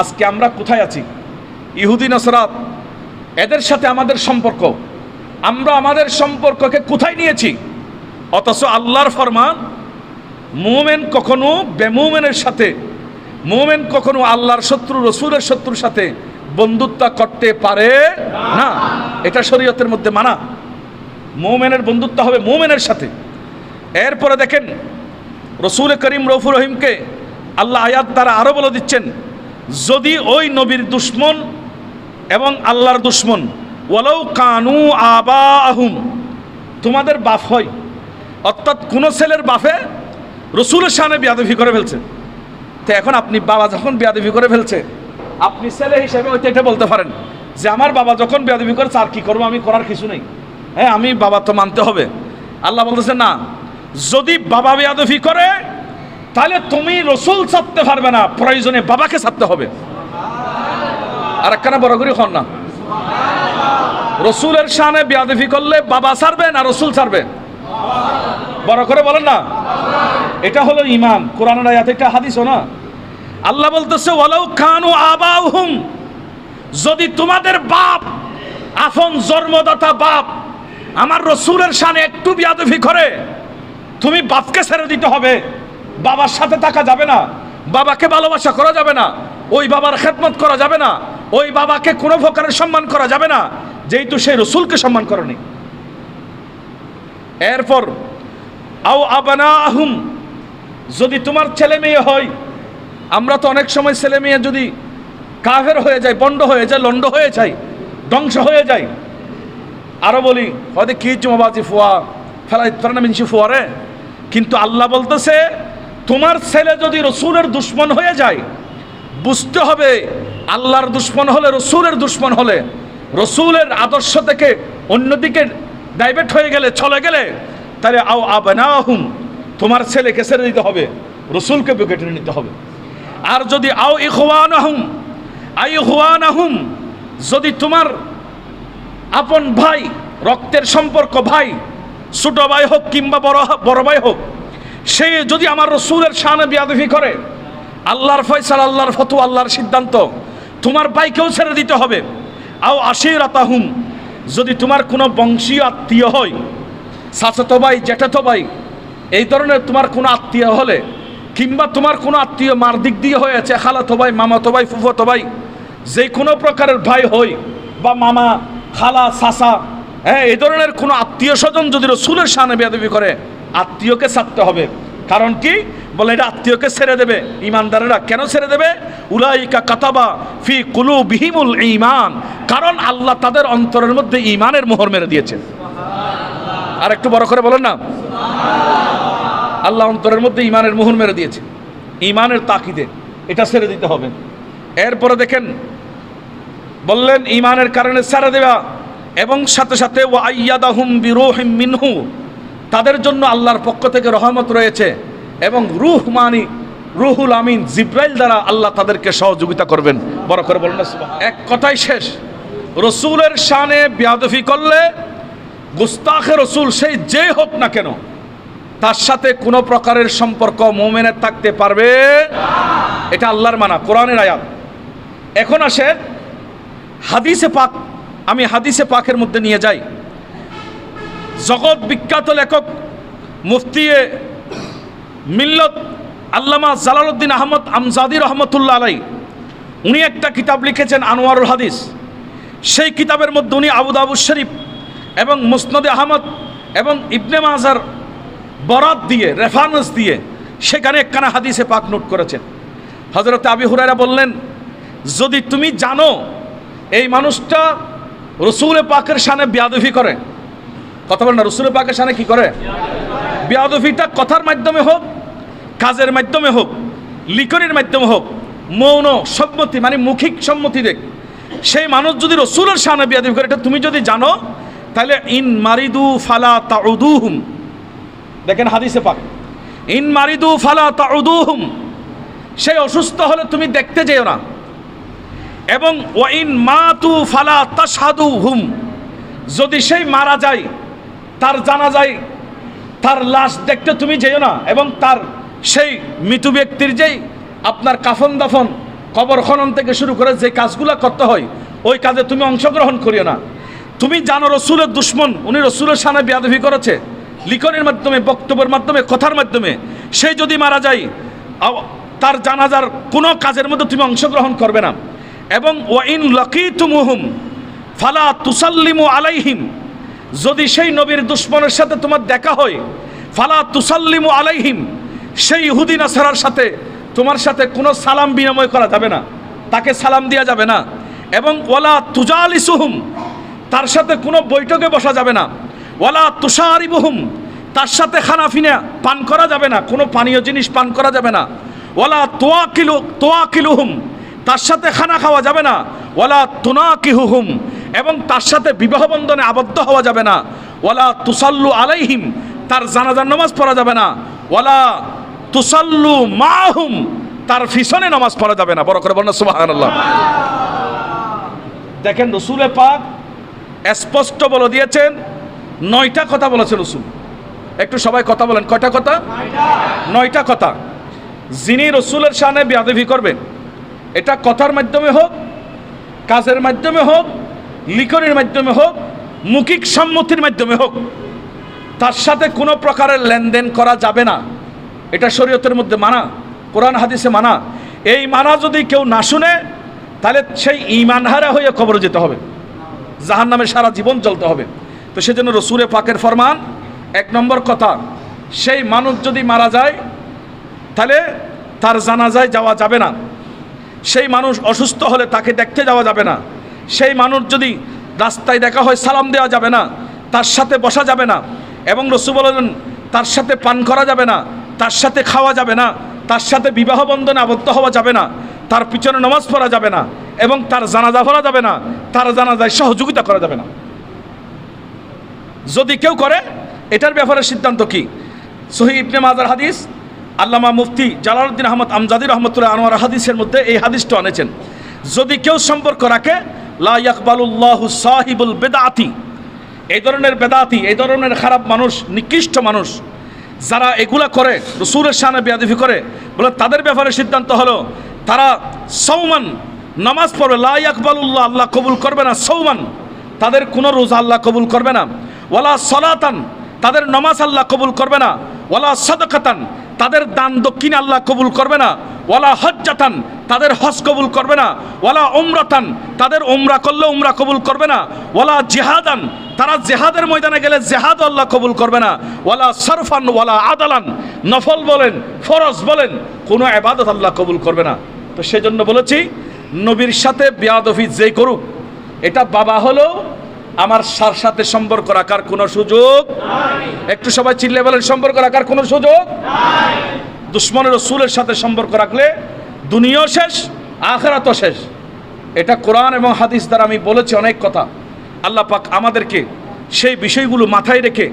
S1: আজকে আমরা কোথায় আছি? ইহুদি নাসারা, এদের সাথে আমাদের সম্পর্ক, আমরা আমাদের সম্পর্ককে কোথায় নিয়েছি? অথচ আল্লাহর ফরমান, মুমিন কখনো বেমুমিনের সাথে, মুমিন কখনো আল্লাহর শত্রু রাসূলের শত্রুর সাথে বন্ধুত্ব করতে পারে না। এটা শরীয়তের মধ্যে মানা। মুমিনের বন্ধুত্ব হবে মুমিনের সাথে। এরপরে দেখেন রাসূল করিম রউফুর রহিমকে আল্লাহ আয়াত দ্বারা আরো বলে দিচ্ছেন, যদি ওই নবীর দুশমন এবং আল্লাহর দুশমন, ওয়ালাউ কানু আবাহুম, তোমাদের বাপ হয়, অর্থাৎ কোন ছেলের বাপে রাসূলের শানে বেয়াদবি করে ফেলছে। তো এখন আপনি বাবা যখন বেয়াদবি করে ফেলছে, আপনি ছেলে হিসেবে হয়তো এটা বলতে পারেন যে আমার বাবা যখন বেয়াদবি করেছে আর কি করবো, আমি করার কিছু নেই, হ্যাঁ আমি বাবা তো মানতে হবে। আল্লাহ বলতেছে না, যদি বাবা বেয়াদবি করে তাহলে তুমি রাসূল ছাড়তে পারবে না, প্রয়োজনে বাবাকে ছাড়তে হবে। আর একখানা বড় করে হন না, রাসূলের শানে বেয়াদবি করলে বাবা ছাড়বে না রাসূল ছাড়বে? বড় করে বলেন না। এটা হলো ঈমান। কোরআনের আয়াত, এটা হাদিসও না। আল্লাহ বলতেছে ওয়ালাউ কানু আবাহুম, যদি তোমাদের বাপ, আপন জন্মদাতা বাপ আমার রাসূলের শানে একটু বেয়াদবি করে, তুমি বাপকে ছেড়ে দিতে হবে, বাবার সাথে থাকা যাবে না, বাবাকে ভালোবাসা করা যাবে না, ওই বাবার খেদমত করা যাবে না, ওই বাবাকে কোনো প্রকারের সম্মান করা যাবে না, যেহেতু সেই রাসূলকে সম্মান করেনি। এরপর আও আবনাহুম, যদি তোমার ছেলে মেয়ে হয়, আমরা তো অনেক সময় ছেলে মেয়ে যদি কাফের হয়ে যায়, বন্ড হয়ে যায়, লন্ড হয়ে যায়, ধ্বংস হয়ে যায়, আরো বলি হয়তো কি চুমাবাজি ফুয়া ফেলাই না মিনসি ফুয়ারে। কিন্তু আল্লাহ বলতেছে তোমার ছেলে যদি রাসূলের দুশমন হয়ে যায়, বুঝতে হবে আল্লাহর দুশমন হলে, রাসূলের দুশমন হলে, রাসূলের আদর্শ থেকে অন্যদিকে ডাইভার্ট হয়ে গেলে, চলে গেলে, তাহলে আও আবনাহুম, তোমার ছেলেকে ছেড়ে দিতে হবে। রসুলকে বুকে টেনে নিতে হবে। আর যদি আও ইখওয়ানাহুম, যদি তোমার আপন ভাই, রক্তের সম্পর্ক ভাই, ছোট ভাই হোক কিংবা বড় ভাই হোক, সে যদি আমার রসুলের শানে বেয়াদবি করে, আল্লাহর ফয়সালা, আল্লাহর ফতোয়া, আল্লাহর সিদ্ধান্ত, তোমার ভাইকেও ছেড়ে দিতে হবে। আও আশিরাতাহুম, যদি তোমার কোনো বংশীয় আত্মীয় হয়, চাচাতো ভাই, জ্যাঠাতো ভাই, এই ধরনের তোমার কোনো আত্মীয় হলে, কিংবা তোমার কোনো আত্মীয় মার দিক দিয়ে হয়েছে, খালাতো ভাই, মামাতো ভাই, ফুফাতো ভাই, যে কোনো প্রকারের ভাই হই বা মামা, খালা, চাচা, হ্যাঁ, এই ধরনের কোনো আত্মীয় স্বজন যদি রসুলের শানে বেয়াদবি করে, আত্মীয়কে ছাড়তে হবে। কারণ কি বলে, এটা আত্মীয়কে ছেড়ে দেবে। ইমানদারেরা কেন ছেড়ে দেবে? উলাইকা কাতাবা ফি কুলুবিহিমুল ঈমান, কারণ আল্লাহ তাদের অন্তরের মধ্যে ঈমানের মোহর মেরে দিয়েছেন। আর একটু বড় করে বলেন না, আল্লাহ অন্তরের মধ্যে ঈমানের মোহর মেরে দিয়েছে, ঈমানের তাকিদে এটা ছেড়ে দিতে হবে। এরপরে দেখেন বললেন ঈমানের কারণে ছেড়ে দেওয়া, এবং সাথে সাথে ওয়া আইয়াদাহুম বিরূহিম মিনহু, তাদের জন্য আল্লাহর পক্ষ থেকে রহমত রয়েছে, এবং রূহ মানি রুহুল আমিন, জিব্রাইল দ্বারা আল্লাহ তাদেরকে সহযোগিতা করবেন। বড় করে বলেন না সুবহানাল্লাহ। এক কথাই শেষ, রসুলের শানে বেয়াদবি করলে গুস্তাখে রসুল সেই যে হোক না কেন, তার সাথে কোনো প্রকারের সম্পর্ক মুমিনের থাকতে পারবে না। এটা আল্লাহর মানা, কোরআনের আয়াত। এখন আসেন হাদিসে পাক, আমি হাদিসে পাকের মধ্যে নিয়ে যাই। জগৎ বিখ্যাত লেখক মুফতি মিল্লত আল্লামা জালালউদ্দিন আহমদ আমজাদি রহমতুল্লাহ আলাই, উনি একটা কিতাব লিখেছেন আনোয়ারুল হাদিস। সেই কিতাবের মধ্যে উনি আবু দাউদ শরীফ এবং মুসনাদে আহমদ এবং ইবনে মাজার বরাত দিয়ে, রেফারেন্স দিয়ে সেখানে একখানা হাদিসে পাক নোট করেছেন। হযরত আবু হুরায়রা বললেন, যদি তুমি জানো এই মানুষটা রসুল পাকের শানে বেয়াদবি করে, কথা বলেন না, রসুল পাকের শানে কি করে? বেয়াদবিটা কথার মাধ্যমে হোক, কাজের মাধ্যমে হোক, লিখনের মাধ্যমে হোক, মৌন সম্মতি মানে মৌখিক সম্মতি দেখ, সেই মানুষ যদি রসুলের শানে বেয়াদবি করে, এটা তুমি যদি জানো, তাহলে ইন মারিদু ফালা তাউদুহুম, দেখেন হাদিসে পাক, ইন মারিদু ফালা তাউদুহুম, সেই অসুস্থ হলে তুমি দেখতে যেও না, এবং ওয়াইন মাতু ফালা তাশহাদুহুম, যদি সেই মারা যায়, তার জানাজায় তার লাশ দেখতে তুমি যেও না, এবং তার সেই মৃত ব্যক্তির যেই আপনার কাফন দাফন, কবর খনন থেকে শুরু করে যে কাজগুলো করতে হয়, ওই কাজে তুমি অংশগ্রহণ করিও না। তুমি জানো রসুলের দুশ্মন, উনি রসুলের শানে বেয়াদবি করেছে, লিখনের মাধ্যমে, বক্তব্যের মাধ্যমে, কথার মাধ্যমে, সেই যদি মারা যায়, তার জানাজার কোনো কাজের মধ্যে তুমি অংশগ্রহণ করবে না। এবং ওয়াইন লাকিতুমুহুম ফালা তুসাল্লিমু আলাইহিম, যদি সেই নবীর দুশ্মনের সাথে তোমার দেখা হয়, ফালা তুসাল্লিমু আলাইহিম, সেই ইহুদি নাসারার সাথে তোমার সাথে কোনো সালাম বিনিময় করা যাবে না, তাকে সালাম দেওয়া যাবে না। এবং ওয়ালা তুজালিসুহুম, তার সাথে কোনো বৈঠকে বসা যাবে না। ওয়ালা তুশারিবুহুম, তার সাথে খানাফিনা পান করা যাবে না, কোনো পানীয় জিনিস পান করা যাবে না। ওয়ালা তোয়াকিলুহুম, তার সাথে খানা খাওয়া যাবে না। ওয়ালা তুনাকিহুহুম, এবং তার সাথে বিবাহ বন্ধনে আবদ্ধ হওয়া যাবে না। ওয়ালা তুসাল্লু আলাইহিম, তার জানাজার নামাজ পড়া যাবে না। ওয়ালা তুসাল্লু মাহুম, তার পিছনে নামাজ পড়া যাবে না। বড় করে বলেন সুবহানাল্লাহ। দেখেন রসুলের পাক স্পষ্ট বলে দিয়েছেন, 9টা কথা বলেছেন রসুল। একটু সবাই কথা বলেন, কয়টা কথা? 9টা কথা। যিনি রসুলের শানে বেয়াদবি করবেন, এটা কথার মাধ্যমে হোক, কাজের মাধ্যমে হোক, লিখনের মাধ্যমে হোক, মৌখিক সম্মতির মাধ্যমে হোক, তার সাথে কোনো প্রকারের লেনদেন করা যাবে না। এটা শরীয়তের মধ্যে মানা, কোরআন হাদিসে মানা। এই মানা যদি কেউ না শুনে, তাহলে সেই ঈমানহারা হয়ে কবরে যেতে হবে, জাহান্নামে সারা জীবন জ্বলতে হবে। তো সেজন্য রসুলের পাকের ফরমান, 1 নম্বর কথা, সেই মানুষ যদি মারা যায়, তাহলে তার জানাজায় যাওয়া যাবে না। সেই মানুষ অসুস্থ হলে তাকে দেখতে যাওয়া যাবে না। সেই মানুষ যদি রাস্তায় দেখা হয়, সালাম দেওয়া যাবে না, তার সাথে বসা যাবে না। এবং রসুল বলেন, তার সাথে পান করা যাবে না, তার সাথে খাওয়া যাবে না, তার সাথে বিবাহ বন্ধনে আবদ্ধ হওয়া যাবে না, তার পিছনে নামাজ পড়া যাবে না, এবং তার জানাজা পড়া যাবে না, তার জানাজায় সহযোগিতা করা যাবে না। যদি কেউ করে, এটার ব্যাপারে সিদ্ধান্ত কি? সহিহ ইবনে মাজার হাদিস, আল্লামা মুফতি জালালউদ্দিন আহমদ আমজাদি রহমতুল্লাহ আনোয়ার হাদিসের মধ্যে এই হাদিসটা এনেছেন, যদি কেউ সম্পর্ক রাখে লা ইয়াকবালুল্লাহু সাহিবুল বিদআতি, এই ধরনের বেদাতি, এই ধরনের খারাপ মানুষ, নিকৃষ্ট মানুষ যারা এগুলা করে, রাসূলের শানে বেয়াদবি করে, বলে তাদের ব্যাপারে সিদ্ধান্ত হলো তারা সৌমান নামাজ পড়বে, লা ইয়াকবালুল্লাহ, আল্লাহ কবুল করবে না, সৌমান তাদের কোনো রোজা আল্লাহ কবুল করবে না, ওয়ালা সালাতান তাদের নামাজ আল্লাহ কবুল করবে না, ওয়ালা সাদাকাতান তাদের দান দক্ষিণ আল্লাহ কবুল করবে না, ওয়ালা হজ্জাতান তাদের হজ কবুল করবে না, ওয়ালা উমরাতান তাদের উমরা করলে উমরা কবুল করবে না, ওয়ালা জিহাদান তারা জেহাদের ময়দানে গেলে জেহাদ আল্লাহ কবুল করবে না, ওয়ালা সরফান ওয়ালা আদালান নফল বলেন ফরজ বলেন কোনো ইবাদত আল্লাহ কবুল করবে না। তো সেজন্য বলেছি নবীর সাথে বেয়াদবি যে করুক, এটা বাবা হলো আমার সার সাথে সম্পর্ক রাখার কোনো সুযোগ নাই। একটু সবাই চিল্লে বলেন, সম্পর্ক রাখার কোনো সুযোগ নাই। দুশ্মনের রাসূলের সাথে সম্পর্ক রাখলে দুনিয়াও শেষ, আখিরাতও শেষ। এটা কোরআন এবং হাদিস দ্বারা আমি বলেছি অনেক কথা। আল্লাহ পাক আমাদেরকে সেই বিষয়গুলো মাথায় রেখে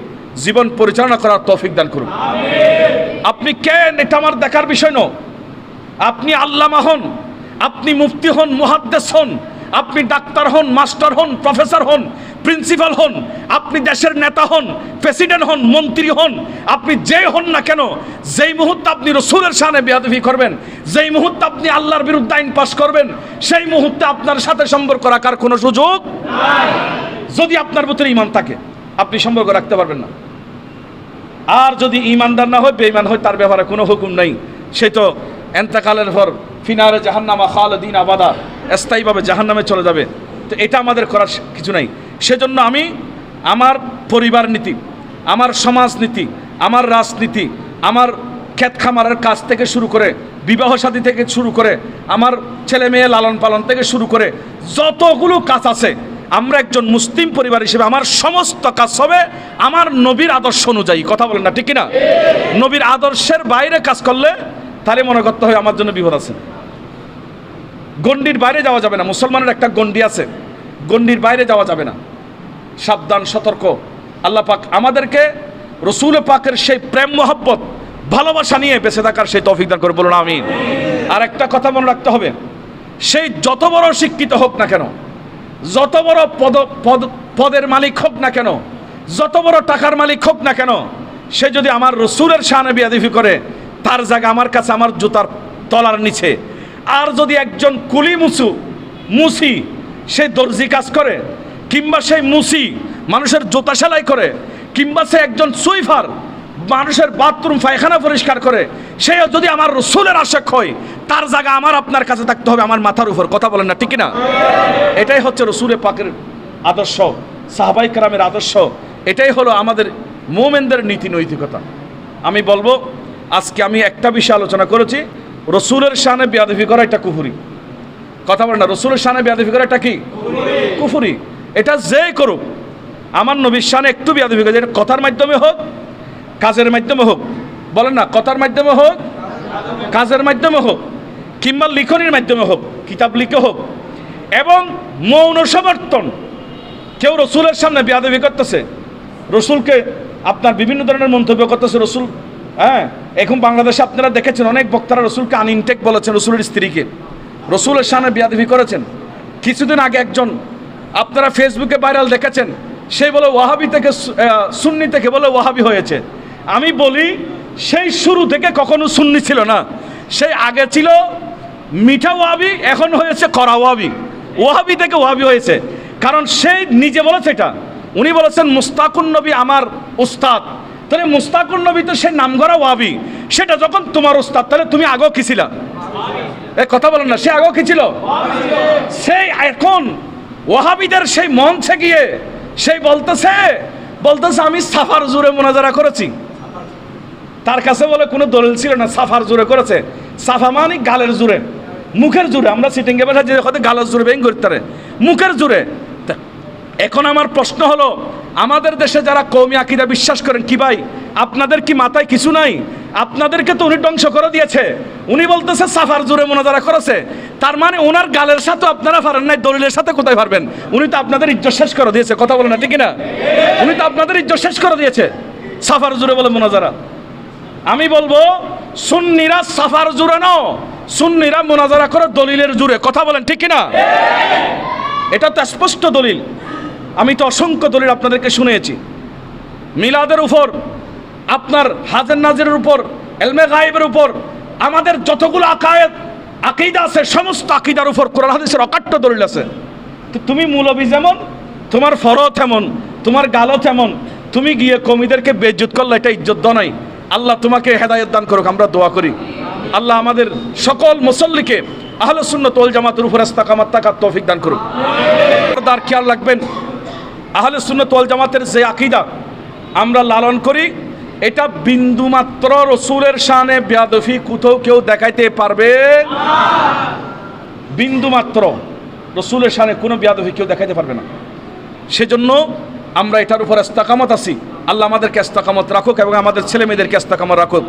S1: জীবন পরিচালনা করার তৌফিক দান করুন। আপনি কেন এটা আমার দেখার বিষয় নয়। আপনি আল্লামা হন, আপনি মুফতি হন, মুহাদ্দিস হন, আপনি ডাক্তার হন, মাস্টার হন, প্রফেসর হন, প্রিন্সিপাল হন, আপনি দেশের নেতা হন, প্রেসিডেন্ট হন, মন্ত্রী হন, আপনি যেই হন না কেন, যেই মুহূর্তে আপনি রাসূলের শানে বেয়াদবি করবেন, যেই মুহূর্তে আপনি আল্লাহর বিরুদ্ধে আইন পাশ করবেন, সেই মুহূর্তে আপনার সাথে সম্পর্ক রাখার কোনো সুযোগ নাই। যদি আপনার ভিতরে ঈমান থাকে আপনি সম্পর্ক রাখতে পারবেন না। আর যদি ঈমানদার না হয়, বেঈমান হয়, তার ব্যাপারে কোনো হুকুম নাই। সে তো এন্তেকালের পর ফিনারে জাহান্নামা খালিদিন আবাদা, স্থায়ীভাবে জাহান্নামে চলে যাবে। তো এটা আমাদের করার কিছু নাই। সেজন্য আমি আমার পরিবার নীতি, আমার সমাজনীতি, আমার রাজনীতি, আমার ক্ষেত খামারের কাজ থেকে শুরু করে, বিবাহ শাদী থেকে শুরু করে, আমার ছেলে মেয়ে লালন পালন থেকে শুরু করে যতগুলো কাজ আছে, আমরা একজন মুসলিম পরিবার হিসেবে আমার সমস্ত কাজ হবে আমার নবীর আদর্শ অনুযায়ী। কথা বলেন না, ঠিক কিনা? নবীর আদর্শের বাইরে কাজ করলে তাহলে মনে করতে হয় আমার জন্য বিপদ আছে। গণ্ডির বাইরে যাওয়া যাবে না। মুসলমানের একটা গণ্ডি আছে, গণ্ডির বাইরে যাওয়া যাবে না। সাবধান, সতর্ক। আল্লাহ পাক আমাদেরকে রসুল পাকের সেই প্রেম মহব্বত ভালোবাসা নিয়ে বেঁচে থাকার সেই তৌফিক দান করে, বলুন আমিন। আর একটা কথা মনে রাখতে হবে, সেই যত বড় শিক্ষিত হোক না কেন, যত বড় পদের মালিক হোক না কেন, যত বড় টাকার মালিক হোক না কেন, সে যদি আমার রসুলের শানে বেয়াদবি করে, তার জায়গা আমার কাছে আমার জুতার তলার নিচে। আর যদি একজন কুলি মুসি সে দর্জি কাজ করে, কিংবা সেই মুসি মানুষের জুতা সেলাই করে, কিংবা সে একজন সুইফার মানুষের বাথরুম পায়খানা পরিষ্কার করে, সে যদি আমার রসুলের আশেক হয়, তার জায়গা আমার আপনার কাছে থাকতে হবে আমার মাথার উপর। কথা বলেন না, ঠিক না? এটাই হচ্ছে রসুল পাকের আদর্শ, সাহাবাই কেরামের আদর্শ। এটাই হলো আমাদের মুমিনদের নীতি নৈতিকতা। আমি বলবো, আজকে আমি একটা বিষয় আলোচনা করেছি, রসুলের শানে বেয়াদবি করা এটা কুফরি। কথা বলেন না, রসুলের শানে বেয়াদবি করা এটা কি কুফরি? এটা যে করুক, আমার নবীর শানে একটু বেয়াদবি করে, এটা কথার মাধ্যমে হোক, কাজের মাধ্যমে হোক, বলেন না, কথার মাধ্যমে হোক, কাজের মাধ্যমে হোক, কিংবা লিখনির মাধ্যমে হোক, কিতাব লিখে হোক, এবং মৌন সমর্থন। কেউ রসুলের সামনে বেয়াদবি করতেছে, রসুলকে আপনার বিভিন্ন ধরনের মন্তব্য করতেছে, রসুল, হ্যাঁ, এখন বাংলাদেশে আপনারা দেখেছেন অনেক বক্তারা রসুলকে আনইনটেক বলেছেন, রসুলের স্ত্রীকে রসুলের সামনে বেয়াদবি করেছেন। কিছুদিন আগে একজন আপনারা ফেসবুকে ভাইরাল দেখেছেন, সে বলে ওয়াহাবি থেকে সুন্নি থেকে বলে ওয়াহাবি হয়েছে। আমি বলি, সেই শুরু থেকে কখনো সুন্নি ছিল না, সেই আগে ছিল মিঠা ওয়াহাবি, এখন হয়েছে কড়া ওয়াহাবি। ওয়াহাবি থেকে ওয়াহাবি হয়েছে, কারণ সে নিজে বলেছে এটা। উনি বলেছেন মুস্তাকুন নবী আমার উস্তাদ, তাহলে মুস্তাকুন নবী তো সেই নামগড়া ওয়াহাবি, সেটা যখন তোমার উস্তাদ, তাহলে তুমি আগেও কি ছিলা? এ কথা বলেন না, সে আগেও কি ছিল? সেই এখন ওয়াহাবিদের সেই মঞ্চে গিয়ে সেই বলতেছে আমি সাফার জুড়ে মোনাজারা করেছি। তার কাছে বলে কোনো দলিল ছিল না, সাফার জুড়ে করেছে। সাফা মানে গালের জুড়ে, মুখের জুড়ে। আমরা সিটিংয়ে বসে যে কথা গালের জুড়ে বেং করতে পারে, মুখের জুড়ে। এখন আমার প্রশ্ন হলো, আমাদের দেশে যারা কওমি আকীদা বিশ্বাস করেন, কি ভাই আপনাদের কি মাথায় কিছু নাই? আপনাদেরকে তো উনি ধ্বংস করে দিয়েছে। উনি বলতেছে সাফার জুড়ে মোনাজারা করেছে, তার মানে ওনার গালের সাথে আপনারা পারেন নাই, দলিলের সাথে কোথায় পারবেন? উনি তো আপনাদের ইজ্জত শেষ করে দিয়েছে। কথা বলেন না, ঠিক না? উনি তো আপনাদের ইজ্জত শেষ করে দিয়েছে, সাফার জুড়ে বলে মোনাজারা। আমি বলবো সুন্নিরা সাফার জুড়ে নাও, সুন্নিরা মুনাজারা করে দলিলের জুড়ে। কথা বলেন ঠিক কিনা? এটা তো স্পষ্ট দলিল। আমি তো অসংখ্য দলিল আপনাদেরকে শুনিয়েছি। মিলাদের উপর, আপনার হাজের নাজেরের উপর, এলমে গায়েবের উপর, আমাদের যতগুলো আকীদা আছে সমস্ত আকীদার উপর কোরআন হাদিসের অকাট্য দলিল আছে। তো তুমি মৌলবী যেমন, তোমার ফরজ এমন, তোমার গালত এমন, তুমি গিয়ে কমিদেরকে বেইজ্জত করলে এটা ইজ্জত নাই। আল্লাহ তোমাকে হেদায়েত দান করুক, আমরা দোয়া করি। আল্লাহ আমাদের সকল মুসল্লিকে আহলে সুন্নাত ওয়াল জামাতের উপর ইস্তেকামত থাকার তৌফিক দান করুক। তার খেয়াল রাখবেন, আহলে সুন্নাত ওয়াল জামাতের যে আকীদা আমরা লালন করি, এটা বিন্দুমাত্র রসুলের শানে বেয়াদফি কোথাও কেউ দেখাইতে পারবে না। বিন্দুমাত্র রসুলের শানে কোনো বেয়াদফি কেউ দেখাইতে পারবে না। সেজন্য আমরা এটার উপর ইস্তেকামত আছি। আল্লাহ আমাদেরকে ইস্তেকামত রাখুক এবং আমাদের ছেলে মেয়েদেরকে ইস্তেকামত রাখুক।